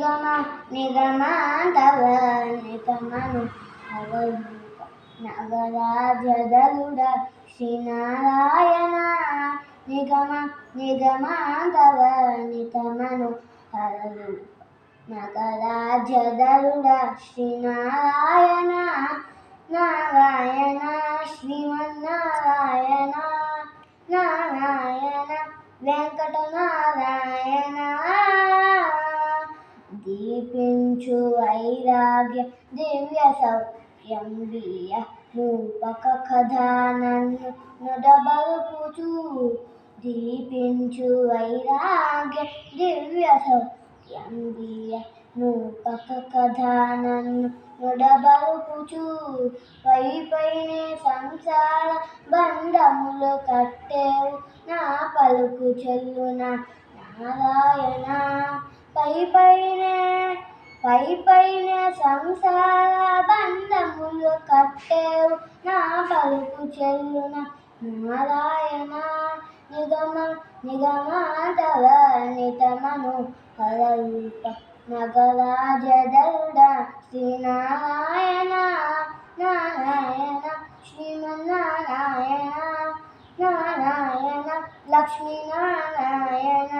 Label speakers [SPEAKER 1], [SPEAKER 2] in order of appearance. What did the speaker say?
[SPEAKER 1] నిగమ నిగమాంతవర్ణితమను హరరూప నగరాధ్యధరుడ శ్రీనారాయణ నిగమాంతవర్ణితమను హరరూప నగరాధ్యధరుడ శ్రీనారాయణ నారాయణ శ్రీమన్నారాయణ నారాయణ వెంకటనారాయణ దీపించు వైరాగ్య దివ్య సౌఖ్యం వీయ రూపక కథా నన్ను నుడబలుపుచు దీపించు వైరాగ్య దివ్య సౌఖ్యం వీయ రూపక కథా నన్ను నుడబలుపుచు పైనే సంసార బంధములు కట్టేవు నా పలుకు చెల్లున నారాయణ పైనే సంసార బంధములు కట్టేవు నా పలుకు చెల్లున నారాయణ నిగమాంతవర్ణితమను హరరూప నగరాధ్యధరుడ శ్రీనారాయణ నారాయణ శ్రీమన్నారాయణ నారాయణ లక్ష్మీనారాయణ